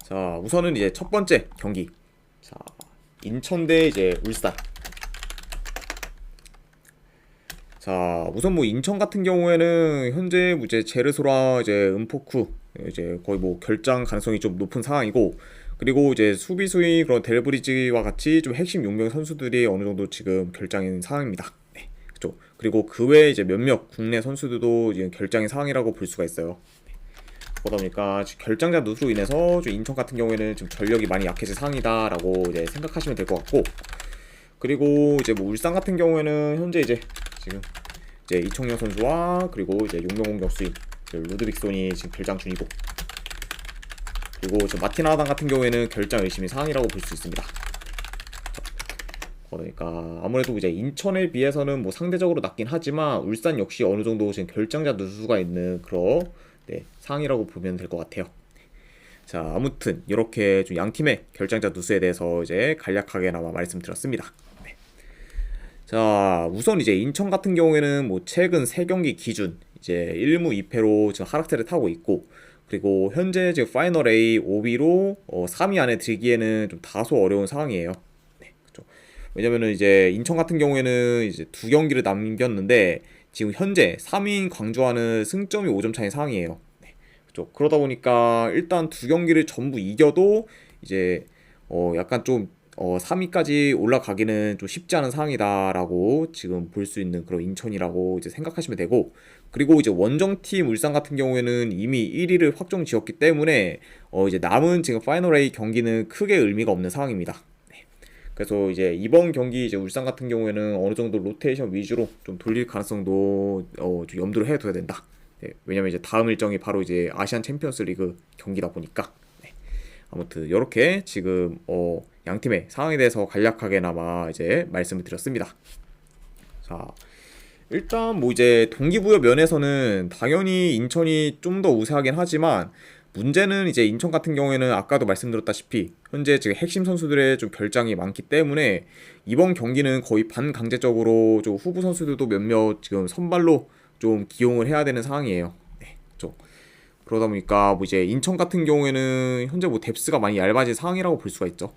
자, 우선은 이제 첫 번째 경기. 자, 인천 대 이제 울산. 자, 우선 뭐 인천 같은 경우에는 현재 뭐 이제 제르소라 이제 은포쿠 이제 거의 뭐 결장 가능성이 좀 높은 상황이고, 그리고 이제 수비수인 그런 델브리지와 같이 좀 핵심 용병 선수들이 어느 정도 지금 결장인 상황입니다. 네, 그죠. 그리고 그 외에 이제 몇몇 국내 선수들도 이제 결장인 상황이라고 볼 수가 있어요. 그러다 보니까 결장자 누수로 인해서 좀 인천 같은 경우에는 좀 전력이 많이 약해진 상황이다라고 이제 생각하시면 될 것 같고, 그리고 이제 뭐 울산 같은 경우에는 현재 이제 지금 이제 이청용 선수와 그리고 이제 용병 공격수인 루드빅손이 지금 결장 중이고, 그리고 저 마틴 아당 같은 경우에는 결장 열심히 상황이라고 볼 수 있습니다. 그러니까 아무래도 이제 인천에 비해서는 뭐 상대적으로 낮긴 하지만 울산 역시 어느 정도 지금 결장자 누수가 있는 그런 상황이라고 보면 될 것 같아요. 자, 아무튼 이렇게 좀 양 팀의 결장자 누수에 대해서 이제 간략하게나마 말씀드렸습니다. 네. 자, 우선 이제 인천 같은 경우에는 뭐 최근 3경기 기준 이제 1무 2패로 지금 하락세를 타고 있고, 그리고 현재 지금 파이널 A 5위로 3위 안에 들기에는 좀 다소 어려운 상황이에요. 네, 그렇죠. 왜냐면은 이제 인천 같은 경우에는 이제 2경기를 남겼는데 지금 현재 3위인 광주와는 승점이 5점 차인 상황이에요. 네, 그렇죠. 그러다 보니까 일단 2경기를 전부 이겨도 이제 약간 좀 3위까지 올라가기는 좀 쉽지 않은 상황이다라고 지금 볼 수 있는 그런 인천이라고 이제 생각하시면 되고, 그리고 이제 원정팀 울산 같은 경우에는 이미 1위를 확정 지었기 때문에 이제 남은 지금 파이널 A 경기는 크게 의미가 없는 상황입니다. 네. 그래서 이제 이번 경기 이제 울산 같은 경우에는 어느 정도 로테이션 위주로 좀 돌릴 가능성도 좀 염두를 해둬야 된다. 네. 왜냐면 이제 다음 일정이 바로 이제 아시안 챔피언스 리그 경기다 보니까. 네. 아무튼 이렇게 지금 양 팀의 상황에 대해서 간략하게나마 이제 말씀을 드렸습니다. 자, 일단 뭐 이제 동기부여 면에서는 당연히 인천이 좀 더 우세하긴 하지만, 문제는 이제 인천 같은 경우에는 아까도 말씀드렸다시피 현재 지금 핵심 선수들의 좀 결장이 많기 때문에 이번 경기는 거의 반강제적으로 좀 후보 선수들도 몇몇 지금 선발로 좀 기용을 해야 되는 상황이에요. 네, 그렇죠. 그러다 보니까 뭐 이제 인천 같은 경우에는 현재 뭐 뎁스가 많이 얇아진 상황이라고 볼 수가 있죠.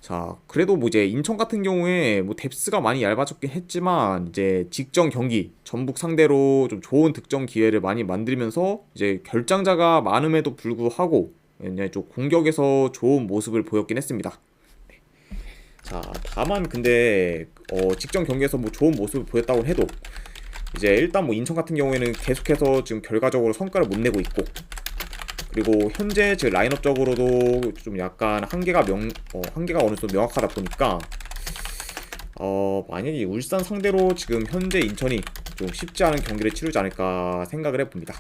자, 그래도 뭐 이제 인천 같은 경우에 뭐 뎁스가 많이 얇아졌긴 했지만 이제 직전 경기 전북 상대로 좀 좋은 득점 기회를 많이 만들면서 이제 결장자가 많음에도 불구하고 이제 좀 공격에서 좋은 모습을 보였긴 했습니다. 자, 다만 근데 직전 경기에서 뭐 좋은 모습을 보였다고 해도 이제 일단 뭐 인천 같은 경우에는 계속해서 지금 결과적으로 성과를 못 내고 있고, 그리고 현재 즉 라인업적으로도 좀 약간 한계가 어느 정도 명확하다 보니까 만약에 울산 상대로 지금 현재 인천이 좀 쉽지 않은 경기를 치르지 않을까 생각을 해봅니다.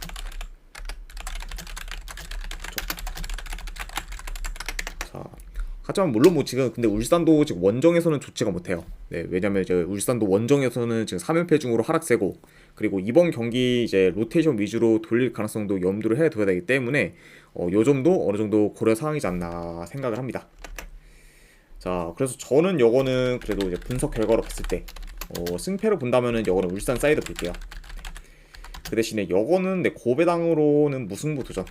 자, 하지만 물론 뭐 지금 근데 울산도 지금 원정에서는 좋지가 못해요. 네, 왜냐면 이제 울산도 원정에서는 지금 3연패 중으로 하락세고, 그리고 이번 경기 이제 로테이션 위주로 돌릴 가능성도 염두를 해둬야 되기 때문에 요 점도 어느 정도 고려 사항이지 않나 생각을 합니다. 자, 그래서 저는 요거는 그래도 이제 분석 결과로 봤을 때 승패로 본다면은 요거는 울산 사이드 볼게요. 그 대신에 요거는 고배당으로는 무승부 도전.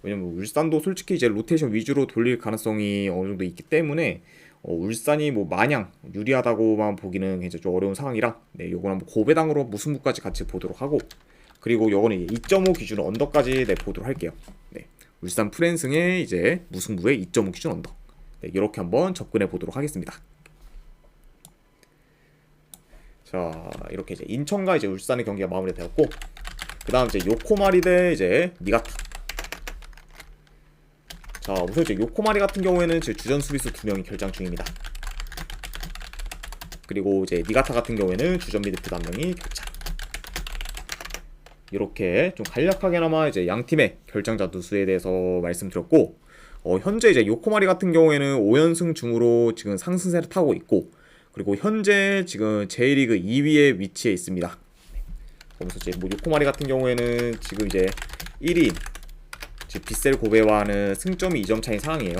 왜냐면 울산도 솔직히 이제 로테이션 위주로 돌릴 가능성이 어느 정도 있기 때문에 울산이 뭐 마냥 유리하다고만 보기는 이제 좀 어려운 상황이라, 네, 요거는 뭐 고배당으로 무승부까지 같이 보도록 하고, 그리고 요거는 2.5 기준으로 언더까지 보도록 할게요. 네, 울산 프랜승의 이제 무승부의 2.5 기준 언더. 네, 이렇게 한번 접근해 보도록 하겠습니다. 자, 이렇게 이제 인천과 이제 울산의 경기가 마무리되었고, 그 다음 이제 요코마리 대 이제 니가타. 자, 우선 이제 요코마리 같은 경우에는 제 주전 수비수 2명이 결장 중입니다. 그리고 이제 니가타 같은 경우에는 주전 미드필더 1명이 결장. 이렇게 좀 간략하게나마 이제 양 팀의 결장자 누수에 대해서 말씀드렸고, 현재 이제 요코마리 같은 경우에는 5연승 중으로 지금 상승세를 타고 있고, 그리고 현재 지금 J리그 2위에 위치해 있습니다. 그래서 이제 뭐 요코마리 같은 경우에는 지금 이제 1위 빗셀 고베와는 승점이 2점 차인 상황이에요.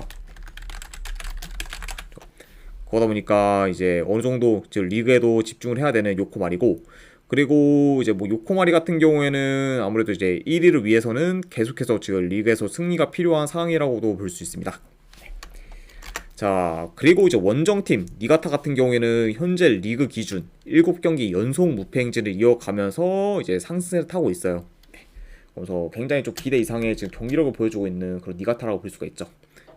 그러다 보니까 이제 어느 정도 리그에도 집중을 해야 되는 요코마리고, 그리고 이제 뭐 요코마리 같은 경우에는 아무래도 이제 1위를 위해서는 계속해서 지금 리그에서 승리가 필요한 상황이라고도 볼 수 있습니다. 자, 그리고 이제 원정팀 니가타 같은 경우에는 현재 리그 기준 7경기 연속 무패 행진을 이어가면서 이제 상승세를 타고 있어요. 그래서 굉장히 좀 기대 이상의 지금 경기력을 보여주고 있는 그런 니가타라고 볼 수가 있죠.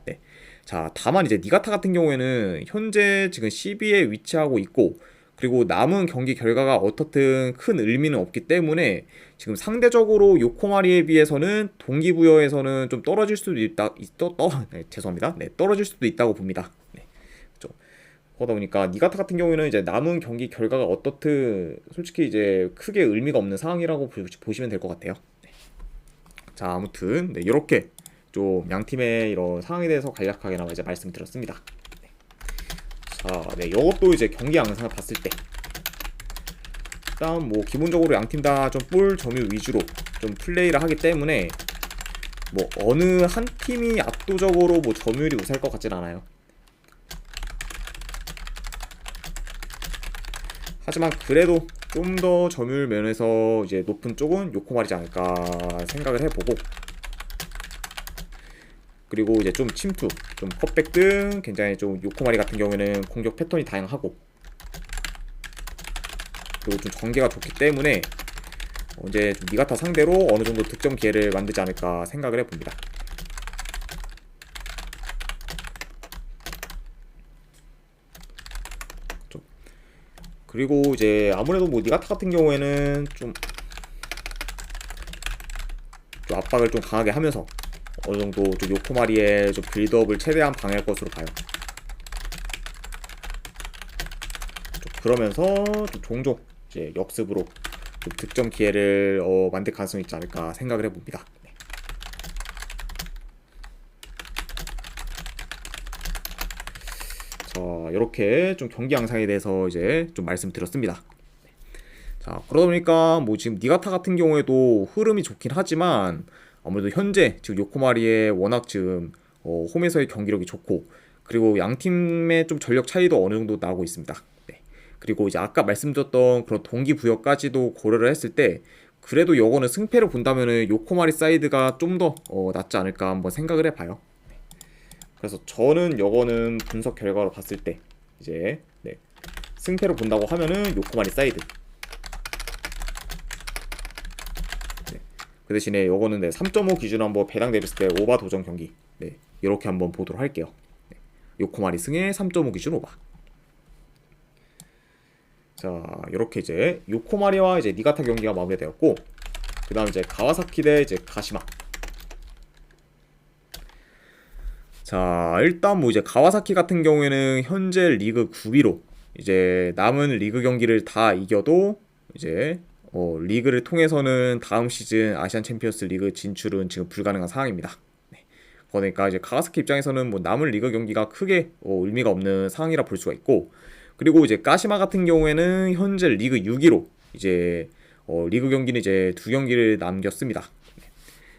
네. 자, 다만 이제 니가타 같은 경우에는 현재 지금 10위에 위치하고 있고, 그리고 남은 경기 결과가 어떻든 큰 의미는 없기 때문에 지금 상대적으로 요코마리에 비해서는 동기부여에서는 좀 떨어질 수도 있다. 네, 죄송합니다. 네, 떨어질 수도 있다고 봅니다. 네, 그렇죠. 그러다 보니까 니가타 같은 경우에는 이제 남은 경기 결과가 어떻든 솔직히 이제 크게 의미가 없는 상황이라고 보시면 될 것 같아요. 네. 자, 아무튼 네, 이렇게 좀 양팀의 이런 상황에 대해서 간략하게나마 이제 말씀드렸습니다. 자, 네, 이것도 이제 경기 양상을 봤을 때 일단 뭐 기본적으로 양팀 다 좀 볼 점유 위주로 좀 플레이를 하기 때문에 뭐 어느 한 팀이 압도적으로 뭐 점유율이 우세할 것 같진 않아요. 하지만 그래도 좀 더 점유율 면에서 이제 높은 쪽은 요코마리지 않을까 생각을 해보고, 그리고 이제 좀 침투, 좀 컵백 등 굉장히 좀 요코마리 같은 경우에는 공격 패턴이 다양하고, 그리고 좀 전개가 좋기 때문에 이제 좀 니가타 상대로 어느 정도 득점 기회를 만들지 않을까 생각을 해봅니다. 그리고 이제 아무래도 뭐 니가타 같은 경우에는 좀 압박을 좀 강하게 하면서 어느 정도 좀 요코마리의 좀 빌드업을 최대한 방해할 것으로 봐요. 좀 그러면서 좀 종종 이제 역습으로 좀 득점 기회를 만들 가능성이 있지 않을까 생각을 해봅니다. 네. 자, 이렇게 좀 경기 양상에 대해서 이제 좀 말씀드렸습니다. 자, 그러다 보니까 뭐 지금 니가타 같은 경우에도 흐름이 좋긴 하지만 아무래도 현재 지금 요코마리의 워낙 지금 홈에서의 경기력이 좋고, 그리고 양 팀의 좀 전력 차이도 어느 정도 나고 있습니다. 네. 그리고 이제 아까 말씀드렸던 그런 동기부여까지도 고려를 했을 때 그래도 요거는 승패를 본다면은 요코마리 사이드가 좀 더 낫지 않을까 한번 생각을 해봐요. 네. 그래서 저는 요거는 분석 결과로 봤을 때 이제 네. 승패를 본다고 하면은 요코마리 사이드. 그 대신에 요거는 네, 3.5 기준으로 한번 배당 대비했을 때 오바 도전 경기, 네, 이렇게 한번 보도록 할게요. 네, 요코마리 승에 3.5 기준 오바. 자, 이렇게 이제 요코마리와 이제 니가타 경기가 마무리되었고, 그 다음 이제 가와사키 대 이제 가시마. 자, 일단 뭐 이제 가와사키 같은 경우에는 현재 리그 9위로 이제 남은 리그 경기를 다 이겨도 이제 리그를 통해서는 다음 시즌 아시안 챔피언스 리그 진출은 지금 불가능한 상황입니다. 네. 그러니까 이제 가와사키 입장에서는 뭐 남은 리그 경기가 크게 의미가 없는 상황이라 볼 수가 있고, 그리고 이제 가시마 같은 경우에는 현재 리그 6위로 이제 리그 경기는 이제 2경기를 남겼습니다. 네.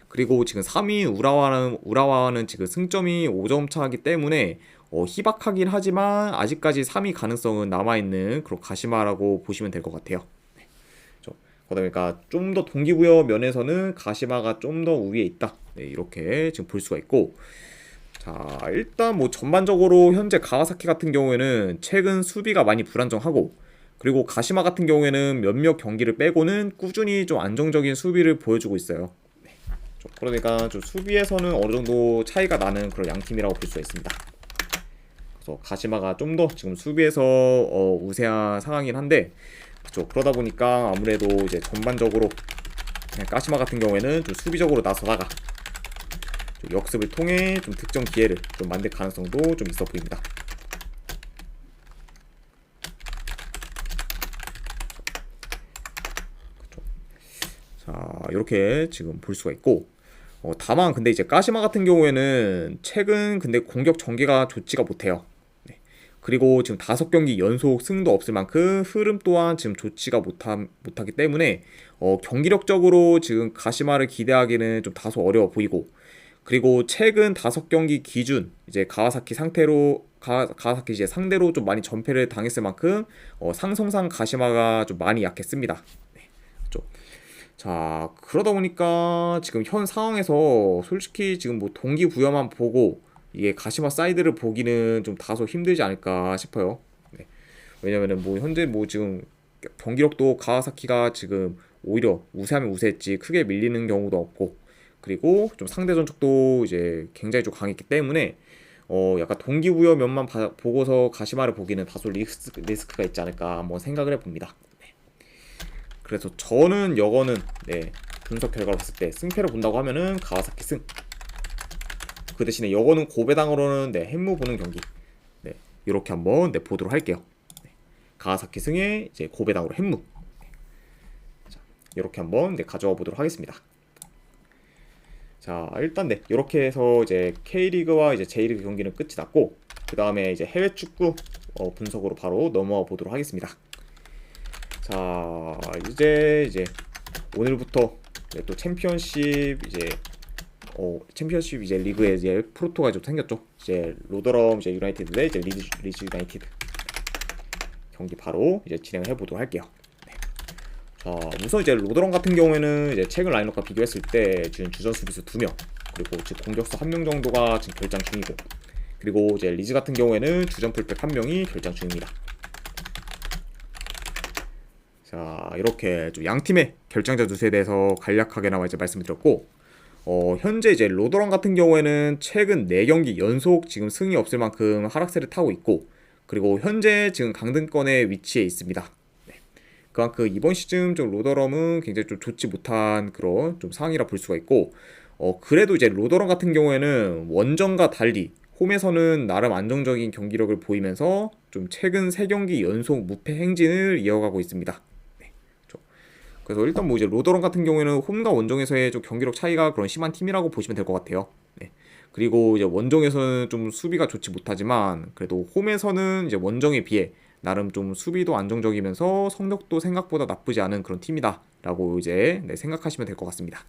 그리고 지금 3위 우라와는 지금 승점이 5점 차이기 때문에 희박하긴 하지만 아직까지 3위 가능성은 남아있는 그런 가시마라고 보시면 될 것 같아요. 그러니까 좀 더 동기부여 면에서는 가시마가 좀 더 우위에 있다. 네, 이렇게 지금 볼 수가 있고, 자, 일단 뭐 전반적으로 현재 가와사키 같은 경우에는 최근 수비가 많이 불안정하고, 그리고 가시마 같은 경우에는 몇몇 경기를 빼고는 꾸준히 좀 안정적인 수비를 보여주고 있어요. 네, 그러니까 좀 수비에서는 어느 정도 차이가 나는 그런 양 팀이라고 볼 수가 있습니다. 그래서 가시마가 좀 더 지금 수비에서 우세한 상황이긴 한데, 그렇죠. 그러다 보니까 아무래도 이제 전반적으로 그냥 가시마 같은 경우에는 좀 수비적으로 나서다가 좀 역습을 통해 좀 득점 기회를 좀 만들 가능성도 좀 있어 보입니다. 그렇죠. 자, 이렇게 지금 볼 수가 있고, 다만 근데 이제 가시마 같은 경우에는 최근 근데 공격 전개가 좋지가 못해요. 그리고 지금 5경기 연속 승도 없을 만큼 흐름 또한 지금 좋지가 못하기 때문에 경기력적으로 지금 가시마를 기대하기는 좀 다소 어려워 보이고, 그리고 최근 5경기 기준 이제 가와사키 이제 상대로 좀 많이 전패를 당했을 만큼 상성상 가시마가 좀 많이 약했습니다. 자, 그러다 보니까 지금 현 상황에서 솔직히 지금 뭐 동기부여만 보고 이게 가시마 사이드를 보기는 좀 다소 힘들지 않을까 싶어요. 네. 왜냐면은 뭐 현재 뭐 지금 경기력도 가와사키가 지금 오히려 우세하면 우세했지 크게 밀리는 경우도 없고, 그리고 좀 상대 전적도 이제 굉장히 좀 강했기 때문에 약간 동기부여 면만 보고서 가시마를 보기는 다소 리스크가 있지 않을까 한번 생각을 해봅니다. 네. 그래서 저는 여거는 네, 분석 결과를 봤을 때 승패를 본다고 하면은 가와사키 승. 그 대신에 여거는 고배당으로는 네, 햄무 보는 경기. 네, 이렇게 한번 네, 보도록 할게요. 네, 가와사키 승에 이제 고배당으로 햄무. 자, 이렇게 한번 네, 가져와 보도록 하겠습니다. 자, 일단 네, 이렇게 해서 이제 K리그와 이제 J리그 경기는 끝이 났고, 그 다음에 이제 해외 축구 분석으로 바로 넘어가 보도록 하겠습니다. 자, 이제 오늘부터 네, 또 챔피언십 이제 리그에 이제 프로토가 좀 생겼죠. 이제 로더럼 이제 유나이티드 대 이제 리즈 유나이티드 경기 바로 이제 진행을 해보도록 할게요. 네. 자, 우선 이제 로더럼 같은 경우에는 이제 최근 라인업과 비교했을 때 지금 주전 수비수 2명, 그리고 지금 공격수 1명 정도가 지금 결장 중이고, 그리고 이제 리즈 같은 경우에는 주전 풀백 1명이 결장 중입니다. 자, 이렇게 좀 양 팀의 결장자 누수에 대해서 간략하게나마 이제 말씀을 드렸고, 현재 이제 로더런 같은 경우에는 최근 4경기 연속 지금 승이 없을 만큼 하락세를 타고 있고, 그리고 현재 지금 강등권에 위치해 있습니다. 네. 그만큼 이번 시즌 좀 로더럼은 굉장히 좀 좋지 못한 그런 좀 상황이라 볼 수가 있고, 그래도 이제 로더럼 같은 경우에는 원정과 달리 홈에서는 나름 안정적인 경기력을 보이면서 좀 최근 3경기 연속 무패 행진을 이어가고 있습니다. 그래서 일단 뭐 이제 로더런 같은 경우에는 홈과 원정에서의 좀 경기력 차이가 그런 심한 팀이라고 보시면 될 것 같아요. 네. 그리고 이제 원정에서는 좀 수비가 좋지 못하지만 그래도 홈에서는 이제 원정에 비해 나름 좀 수비도 안정적이면서 성적도 생각보다 나쁘지 않은 그런 팀이다라고 이제 네, 생각하시면 될 것 같습니다.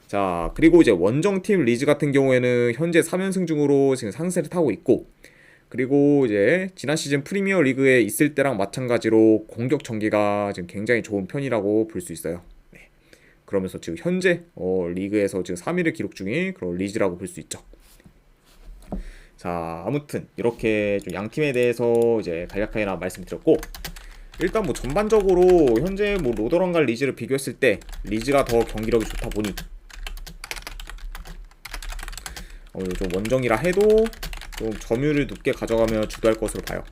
자, 그리고 이제 원정팀 리즈 같은 경우에는 현재 3연승 중으로 지금 상세를 타고 있고, 그리고 이제 지난 시즌 프리미어 리그에 있을 때랑 마찬가지로 공격 전개가 지금 굉장히 좋은 편이라고 볼 수 있어요. 네. 그러면서 지금 현재 리그에서 지금 3위를 기록 중인 그런 리즈라고 볼 수 있죠. 자, 아무튼 이렇게 좀 양 팀에 대해서 이제 간략하게나 말씀드렸고, 일단 뭐 전반적으로 현재 뭐 로더런과 리즈를 비교했을 때 리즈가 더 경기력이 좋다 보니 좀 원정이라 해도 좀 점유율을 높게 가져가며 주도할 것으로 봐요.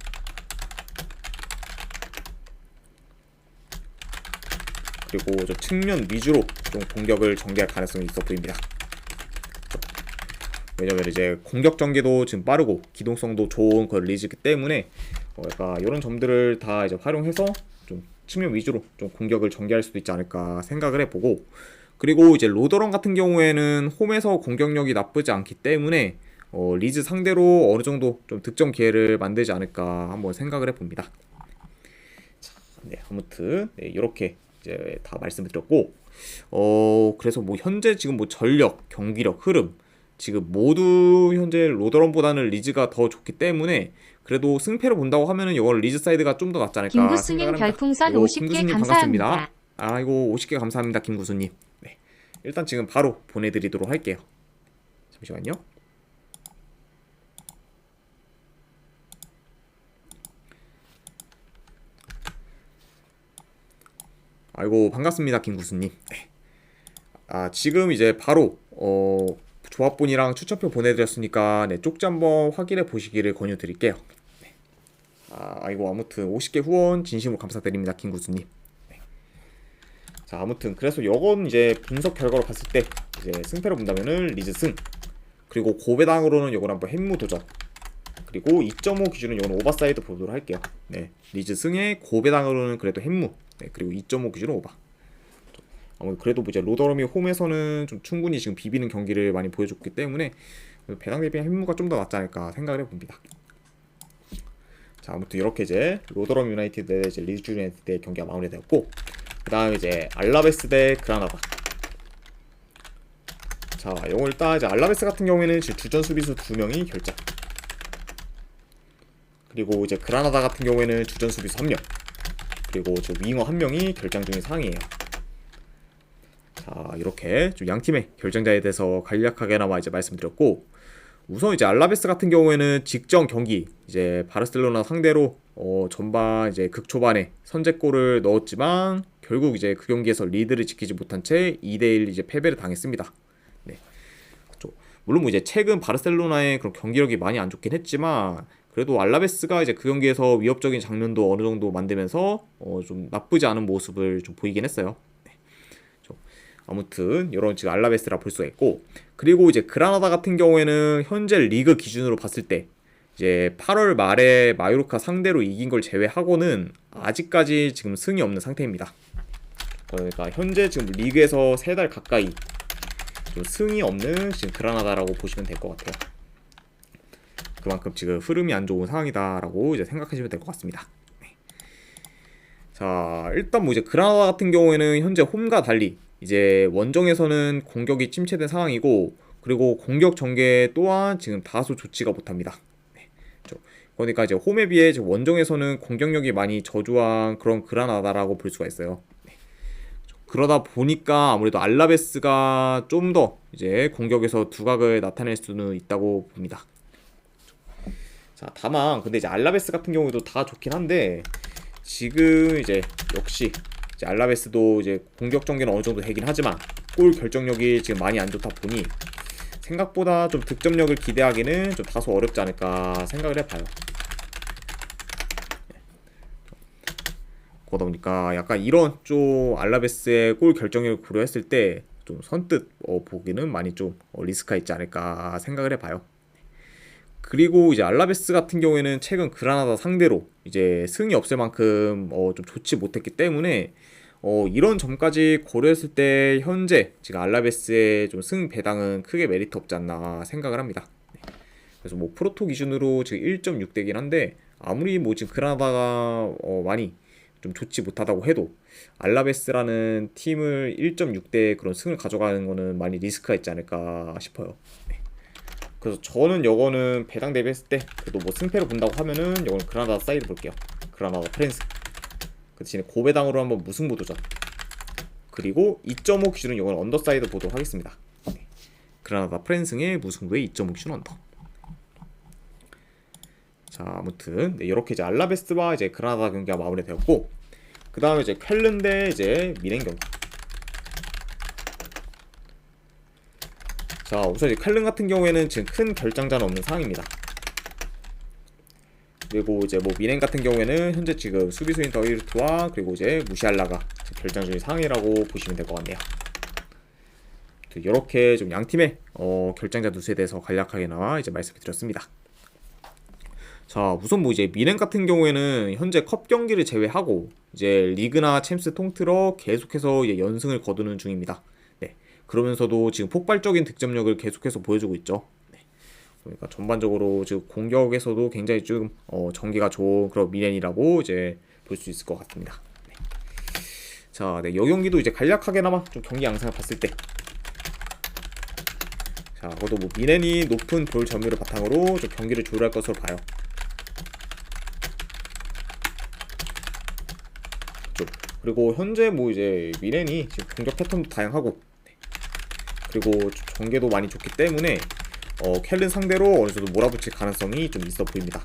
그리고 저 측면 위주로 좀 공격을 전개할 가능성이 있어 보입니다. 왜냐면 이제 공격 전개도 지금 빠르고 기동성도 좋은 그 리즈기 때문에 약간 이런 점들을 다 이제 활용해서 좀 측면 위주로 좀 공격을 전개할 수도 있지 않을까 생각을 해보고, 그리고 이제 로더런 같은 경우에는 홈에서 공격력이 나쁘지 않기 때문에 리즈 상대로 어느 정도 좀 득점 기회를 만들지 않을까 한번 생각을 해봅니다. 자, 네, 아무튼 네, 이렇게 이제 다 말씀드렸고, 그래서 뭐 현재 지금 뭐 전력, 경기력, 흐름 지금 모두 현재 로더런보다는 리즈가 더 좋기 때문에 그래도 승패를 본다고 하면은 이건 리즈 사이드가 좀 더 낫지 않을까 김구수님 생각을 합니다. 별풍선 50개 김구수님 감사합니다. 반갑습니다. 아이고 50개 감사합니다, 김구수님. 네, 일단 지금 바로 보내드리도록 할게요. 잠시만요. 아이고 반갑습니다, 김구수님. 네. 지금 이제 바로 조합본이랑 추천표 보내드렸으니까 네, 쪽지 한번 확인해 보시기를 권유드릴게요. 네. 아이고 아무튼 50개 후원 진심으로 감사드립니다, 김구수님. 네. 자, 아무튼 그래서 요건 이제 분석 결과로 봤을 때 이제 승패로 본다면은 리즈 승, 그리고 고배당으로는 요건 한번 햄무 도전, 그리고 2.5 기준은 요건 오버사이드 보도록 할게요. 네, 리즈 승에 고배당으로는 그래도 햄무, 네, 그리고 2.5 기준은 오버. 그래도 뭐 이제 로더럼이 홈에서는 좀 충분히 지금 비비는 경기를 많이 보여줬기 때문에 배당 대비 햄무가 좀 더 낫지 않을까 생각을 해봅니다. 자, 아무튼 이렇게 이제 로더럼 유나이티드 대 이제 리즈 유나이티드 의 경기가 마무리되었고, 그 다음에 이제 알라베스 대 그라나다. 자, 이거 일단 이제 알라베스 같은 경우에는 지금 주전 수비수 2명이 결장, 그리고 이제 그라나다 같은 경우에는 주전 수비수 1명, 그리고 저 윙어 1명이 결장 중인 상황이에요. 자, 이렇게 좀 양팀의 결정자에 대해서 간략하게나마 이제 말씀드렸고, 우선 이제 알라베스 같은 경우에는 직전 경기 이제 바르셀로나 상대로 전반 이제 극초반에 선제골을 넣었지만 결국 이제 그 경기에서 리드를 지키지 못한 채 2대1 이제 패배를 당했습니다. 네. 그렇죠. 물론 뭐 이제 최근 바르셀로나의 그런 경기력이 많이 안 좋긴 했지만 그래도 알라베스가 이제 그 경기에서 위협적인 장면도 어느 정도 만들면서 좀 나쁘지 않은 모습을 좀 보이긴 했어요. 아무튼 이런 지금 알라베스라 볼 수가 있고, 그리고 이제 그라나다 같은 경우에는 현재 리그 기준으로 봤을 때 이제 8월 말에 마요르카 상대로 이긴 걸 제외하고는 아직까지 지금 승이 없는 상태입니다. 그러니까 현재 지금 리그에서 3달 가까이 좀 승이 없는 지금 그라나다라고 보시면 될 것 같아요. 그만큼 지금 흐름이 안 좋은 상황이다라고 이제 생각하시면 될 것 같습니다. 자, 일단 뭐 이제 그라나다 같은 경우에는 현재 홈과 달리 이제 원정에서는 공격이 침체된 상황이고, 그리고 공격 전개 또한 지금 다소 좋지가 못합니다. 네. 그러니까 이제 홈에 비해 원정에서는 공격력이 많이 저조한 그런 그라나다라고 볼 수가 있어요. 네. 그러다 보니까 아무래도 알라베스가 좀 더 이제 공격에서 두각을 나타낼 수는 있다고 봅니다. 자, 다만 근데 이제 알라베스 같은 경우도 다 좋긴 한데 지금 이제 역시 이제 알라베스도 이제 공격 전개는 어느 정도 되긴 하지만 골 결정력이 지금 많이 안 좋다 보니 생각보다 좀 득점력을 기대하기는 좀 다소 어렵지 않을까 생각을 해봐요. 그러다 보니까 약간 이런 좀 알라베스의 골 결정력을 고려했을 때 좀 선뜻 보기는 많이 좀 리스크가 있지 않을까 생각을 해봐요. 그리고 이제 알라베스 같은 경우에는 최근 그라나다 상대로 이제 승이 없을 만큼 좀 좋지 못했기 때문에 이런 점까지 고려했을 때 현재 지금 알라베스의 좀 승 배당은 크게 메리트 없지 않나 생각을 합니다. 네. 그래서 뭐 프로토 기준으로 지금 1.6대긴 한데 아무리 뭐 지금 그라나다가 많이 좀 좋지 못하다고 해도 알라베스라는 팀을 1.6대 그런 승을 가져가는 거는 많이 리스크가 있지 않을까 싶어요. 네. 그래서 저는 요거는 배당 대비했을 때 그래도 뭐 승패로 본다고 하면은 요거는 그라나다 사이드 볼게요. 그라나다 프렌스. 그 대신에 고배당으로 한번 무승부 도전. 그리고 2.5 기준은 요거는 언더사이드 보도록 하겠습니다. 네. 그라나다 프렌스의 무승부의 2.5 기준 언더. 자, 아무튼 네, 이렇게 이제 알라베스와 이제 그라나다 경기가 마무리되었고, 그 다음에 이제 쾰른 대 이제 미넨 경기. 자, 우선 이제 쾰른 같은 경우에는 지금 큰 결장자는 없는 상황입니다. 그리고 이제 뭐 미넨 같은 경우에는 현재 지금 수비수인 더이르트와 그리고 이제 무시알라가 결장 중인 상황이라고 보시면 될 것 같네요. 이렇게 좀 양 팀의 결장자 누수에 대해서 간략하게나마 이제 말씀을 드렸습니다. 자, 우선 뭐 이제 미넨 같은 경우에는 현재 컵 경기를 제외하고 이제 리그나 챔스 통틀어 계속해서 이제 연승을 거두는 중입니다. 네, 그러면서도 지금 폭발적인 득점력을 계속해서 보여주고 있죠. 네, 그러니까 전반적으로 지금 공격에서도 굉장히 좀 전개가 좋은 그런 미넨이라고 이제 볼 수 있을 것 같습니다. 네. 자, 네, 이 경기도 이제 간략하게나마 좀 경기 양상을 봤을 때, 자, 그것도 뭐 미넨이 높은 볼 점유를 바탕으로 좀 경기를 조율할 것으로 봐요. 그리고 현재 뭐 이제 미넨이 지금 공격 패턴도 다양하고, 네. 그리고 전개도 많이 좋기 때문에 쾰른 상대로 어느 정도 몰아붙일 가능성이 좀 있어 보입니다.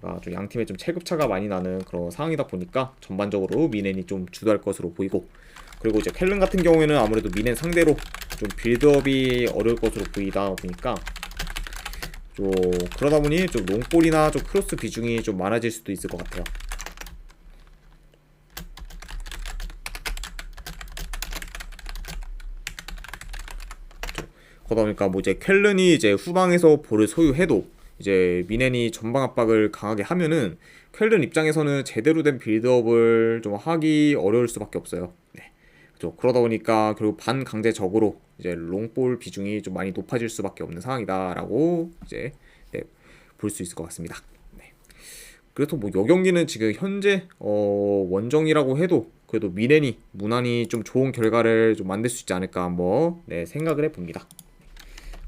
그러니까 좀 양 팀의 좀 체급차가 많이 나는 그런 상황이다 보니까 전반적으로 미넨이 좀 주도할 것으로 보이고, 그리고 이제 쾰른 같은 경우에는 아무래도 미넨 상대로 좀 빌드업이 어려울 것으로 보이다 보니까 좀 그러다 보니 좀 롱볼이나 좀 크로스 비중이 좀 많아질 수도 있을 것 같아요. 그러다 보니까 뭐 이제 쾰른이 이제 후방에서 볼을 소유해도 이제 미넨이 전방 압박을 강하게 하면은 쾰른 입장에서는 제대로 된 빌드업을 좀 하기 어려울 수밖에 없어요. 네. 그렇죠. 그러다 보니까 결국 반강제적으로 이제 롱볼 비중이 좀 많이 높아질 수밖에 없는 상황이다라고 이제 네, 볼 수 있을 것 같습니다. 네. 그래서 뭐 요 경기는 지금 현재 원정이라고 해도 그래도 미넨이 무난히 좀 좋은 결과를 좀 만들 수 있지 않을까 한번 네, 생각을 해봅니다.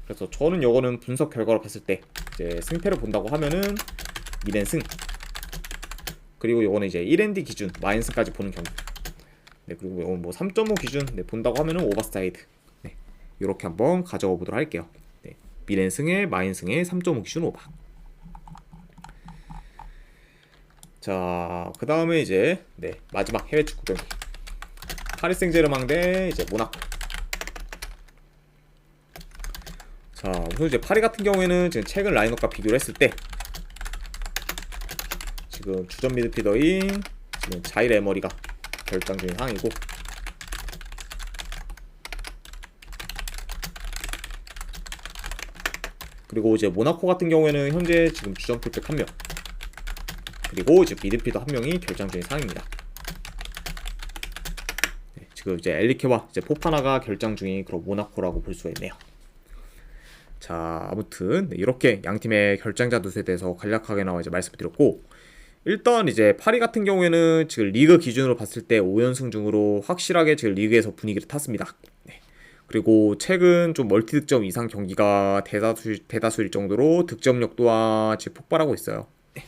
그래서 저는 요거는 분석 결과로 봤을 때 이제 승패를 본다고 하면은 미넨 승, 그리고 요거는 이제 1엔드 기준 마인승까지 보는 경기. 네, 그리고 이건 뭐 3.5 기준 네, 본다고 하면은 오버사이드. 네, 이렇게 한번 가져가 보도록 할게요. 네, 미랜승의 마인승의 3.5 기준 오버. 자, 그 다음에 이제 네, 마지막 해외 축구 경기. 파리 생제르맹 대 이제 모나코. 자, 우선 이제 파리 같은 경우에는 지금 최근 라인업과 비교를 했을 때 지금 주전 미드필더인 지금 자일 에머리가 결장 중인 상황이고, 그리고 이제 모나코 같은 경우에는 현재 지금 주전 풀백 1명, 그리고 이제 미드필더 1명이 결장 중인 상황입니다. 네, 지금 이제 엘리케와 이제 포파나가 결장 중인 그런 모나코라고 볼 수가 있네요. 자, 아무튼 네, 이렇게 양 팀의 결장자 누수에 대해서 간략하게 나와 이제 말씀드렸고, 일단 이제 파리 같은 경우에는 지금 리그 기준으로 봤을 때 5연승 중으로 확실하게 지금 리그에서 분위기를 탔습니다. 네. 그리고 최근 좀 멀티 득점 이상 경기가 대다수일 정도로 득점력 또한 지금 폭발하고 있어요. 네.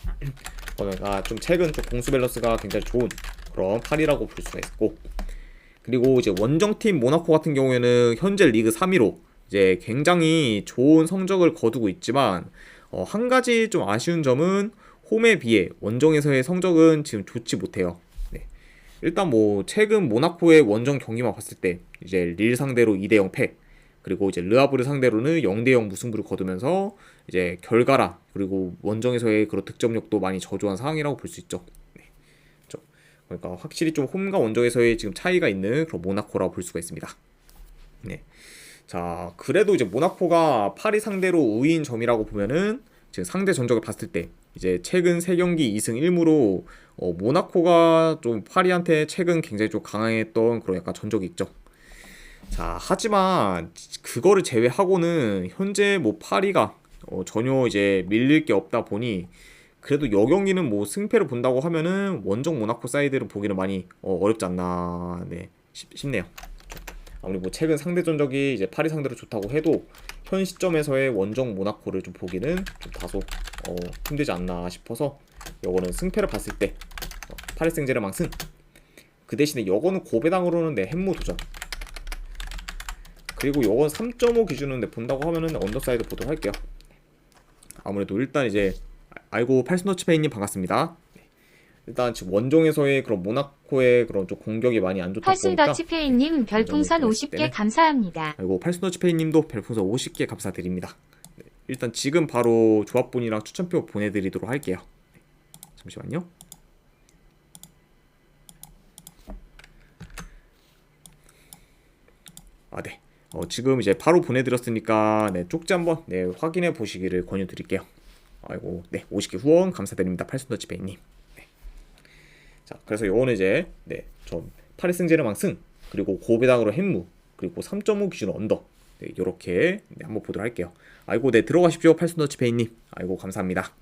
그러니까 좀 최근 좀 공수 밸런스가 굉장히 좋은 그런 파리라고 볼 수가 있고, 그리고 이제 원정팀 모나코 같은 경우에는 현재 리그 3위로 이제 굉장히 좋은 성적을 거두고 있지만, 한 가지 좀 아쉬운 점은 홈에 비해 원정에서의 성적은 지금 좋지 못해요. 네. 일단 뭐 최근 모나코의 원정 경기만 봤을 때 이제 릴 상대로 2대0 패, 그리고 이제 르하브르 상대로는 0대0 무승부를 거두면서 이제 결과라 그리고 원정에서의 그런 득점력도 많이 저조한 상황이라고 볼 수 있죠. 네. 그렇죠. 그러니까 확실히 좀 홈과 원정에서의 지금 차이가 있는 그런 모나코라고 볼 수가 있습니다. 네. 자, 그래도 이제 모나코가 파리 상대로 우위인 점이라고 보면은 지금 상대 전적을 봤을 때 이제 최근 3경기 2승 1무로 모나코가 좀 파리한테 최근 굉장히 좀 강했던 그런 약간 전적이 있죠. 자, 하지만 그거를 제외하고는 현재 뭐 파리가 전혀 이제 밀릴 게 없다 보니 그래도 여경기는 뭐 승패를 본다고 하면은 원정 모나코 사이드를 보기는 많이 어렵지 않나 네 싶네요. 아무리 뭐 최근 상대 전적이 이제 파리 상대로 좋다고 해도 현 시점에서의 원정 모나코를 좀 보기는 좀 다소 힘들지 않나 싶어서 요거는 승패를 봤을 때 파리 생제르맹 승, 그 대신에 요거는 고배당으로는 내 햄무 도전, 그리고 요건 3.5 기준은 내 본다고 하면은 언더사이드 보도록 할게요. 아무래도 일단 이제 아이고 팔스너치페이님 반갑습니다. 일단 지금 원정에서의 그런 모나코의 그런 좀 공격이 많이 안 좋다 보니까 팔순더치페이님 별풍선 50개 감사합니다. 그리고 팔순더치페이님도 별풍선 50개 감사드립니다. 네, 일단 지금 바로 조합분이랑 추천표 보내드리도록 할게요. 네, 잠시만요. 아, 네. 지금 이제 바로 보내드렸으니까 네, 쪽지 한번 네, 확인해 보시기를 권유드릴게요. 아이고, 네, 50개 후원 감사드립니다. 팔순더치페이님. 자, 그래서 요거는 이제 좀 파리 생제르맹 승, 그리고 고배당으로 햄무, 그리고 3.5 기준 언더 요렇게 한번 보도록 할게요. 아이고, 네, 들어가십시오. 팔순더치페이님. 아이고, 감사합니다.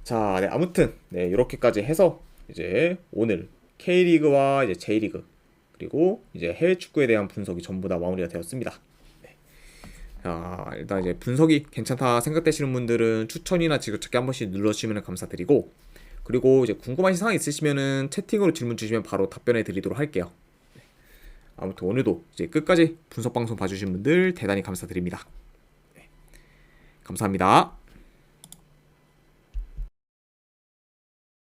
자, 네, 아무튼 요렇게까지 해서 이제 오늘 K리그와 이제 J리그 그리고 이제 해외 축구에 대한 분석이 전부 다 마무리가 되었습니다. 자, 일단 이제 분석이 괜찮다 생각되시는 분들은 추천이나 지그찾기 한 번씩 눌러주시면 감사드리고, 그리고 이제 궁금하신 사항 있으시면은 채팅으로 질문 주시면 바로 답변해 드리도록 할게요. 아무튼 오늘도 이제 끝까지 분석 방송 봐주신 분들 대단히 감사드립니다. 감사합니다.